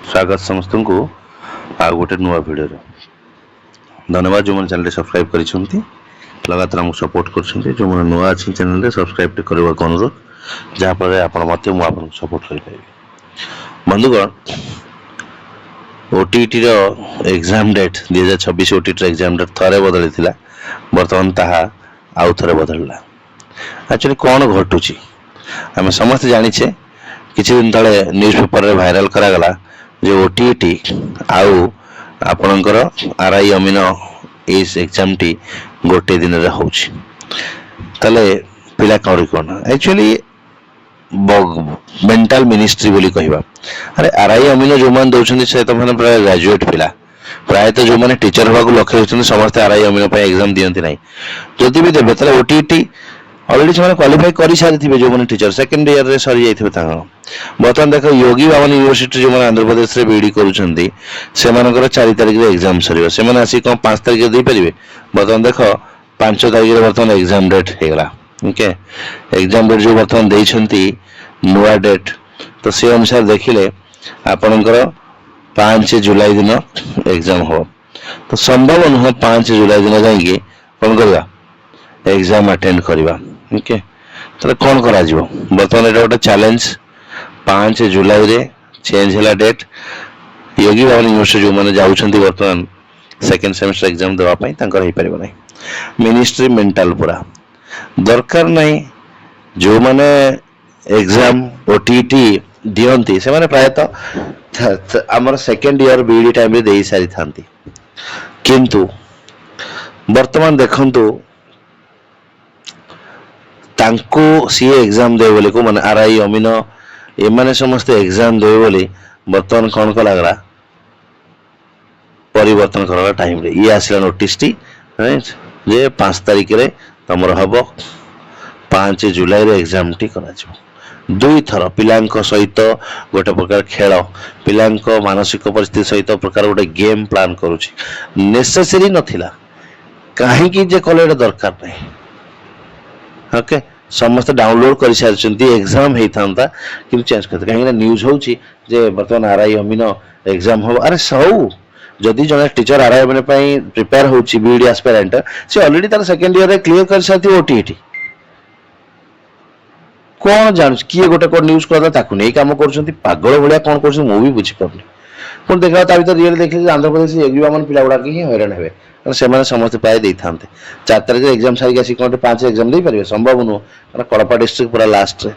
स्वागत समस्त को आ गोटे नुआ वीडियो धन्यवाद जो मैंने चैनल सब्सक्राइब कर लगातार आमको सपोर्ट कर जो मैंने नुआ अच्छी चैनल सब्सक्राइब करने को अनुरोध जहाँफल आप सपोर्ट करेंगे। बंधुगण OTT exam date 2026 OTT exam date थरे बदली थी बर्तमान ताहा आउ थे बदलला। एक्चुअली कौन घटुची आम समस्त जाचे किसी दिन तले न्यूज पेपर रे भाइराल करागला जे ओटीटी आउ आपणकर आरआई अमीन इस एग्जाम टी गोटे दिन रे होउची तले पिला कौरी कोन एक्चुअली मेंटल मिनिस्ट्री बोली कहबा। अरे आरआई अमीन जो मान दउछन से त माने प्राय ग्रेजुएट पिला प्राय तो जो माने टीचर होबा को लक्ष्य होछन समस्त आरआई अमीन पे एग्जाम दियंती नै जदि भी देबे तले ओटीटी ऑलरेडी से क्वालिफाई कर सारी जो मैंने टीचर सेकेंड ईयर रे सरी जाइए। बर्तमान देख योगी बाबन यूनिवर्सिटी जो मैंने आंध्र प्रदेश रे बीडी करूछंती से मानकर 4 तारिख रे एग्जाम सरीबो से माने आसी कोन 5 तारिख रे दे परिबे। बर्तमान देख 5 तारिख रे बर्तमान एग्जाम डेट हे गला। ओके एग्जाम डेट जो बर्तमान देइछंती नुआ डेट तो से अनुसार देखिले आपनकर 5 जुलाई दिन एग्जाम हो तो संभव नुह 5 जुलाई दिन जाइए कोन करबा एग्जाम अटेंड करबा। ओके तो कौन करा जीवो बर्तमान एटा गोटे चैलेंज 5 जुलाई रे चेंज हैला डेट योगी बाबन यूनिवर्सिटी जो माने जाउछंती बर्तमान सेकंड सेमेस्टर एग्जाम देवा पई तांकर हे परिबो नै मिनिस्ट्री मेंटल पूरा दरकार नै जो माने एग्जाम ओटीटी दियंती से माने प्राय तो हमर सेकंड ईयर बीडी टाइम रे देई सारी थांती किंतु वर्तमान देखंतु तांको सी एग्जाम दे बोले को माने आरआई अमीन ए माने समस्त एग्जाम दे बोले बर्तमान कौन को लगला परिवर्तन करला टाइम रे ये आसला नोटिस टी राइट जे 5 तारिख रे तमर हबो 5 जुलाई रे एग्जाम टी करा जो दुई थर पिलांको सहित गोटे प्रकार खेल पिलांको मानसिक परिस्थिति सहित प्रकार गोटे गेम प्लान करूची नेसेसरी नथिला काहे कि जे कॉलेज दरकार नहीं। ओके समस्त डाउनलोड कर सारी एग्जाम होता कि चेंज करते कहीं न्यूज हो बर्तमान आरआई अमीन एग्जाम हम अरे सब जदि जन टीचर आरआई अमीन प्रिपेयर हो बीडी एस्पिरेंट से ऑलरेडी तार सेकंड ईयर रे क्लियर कर साथी ओटीटी कौन जान किए गोटे कोड न्यूज करदा ताकू नहीं काम कर पागल भाया कौन कर मु भी बुझी पारनी पुणी देखा ता भीतर रियल देखिए आंध्र प्रदेश योगी बाबन पिला गुड़ा ही हैरान हे से समस्त पाए दे था 4 तारिख एग्जाम सारी आसिक 5 एग्जाम दे पारे संभव नुह कारण कड़पा डिस्ट्रिक्ट पूरा लास्ट रे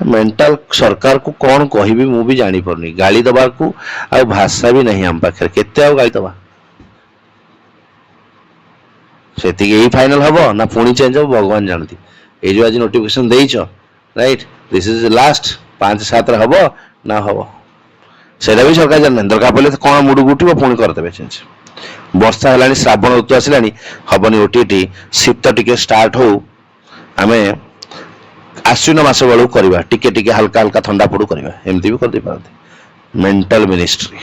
मेंटल सरकार को कौन कहबी मु भी जानी परनी गाली दबा को आ भाषा भी नहीं हम पाखे केते आ गाली दबा सेति यही फाइनल हबो ना पुणी चेंज हो भगवान जानती ए जो आज नोटिफिकेशन देइछो राइट दिस इज लास्ट 5-7 रे हबो ना हबो सेटा भी सरकार जान दरकार पड़े कौन मुड गुटिबो पुणी करदेबे चेंज वर्षा है श्रावण ऋतु आसला हबनी ओटीटी शीत टिके स्टार्ट हो आम आश्विन मास बेलू करवा टिके टिके हल्का हल्का ठंडा पड़ू करवा एमती भी कर दे पारते मेंटल मिनिस्ट्री।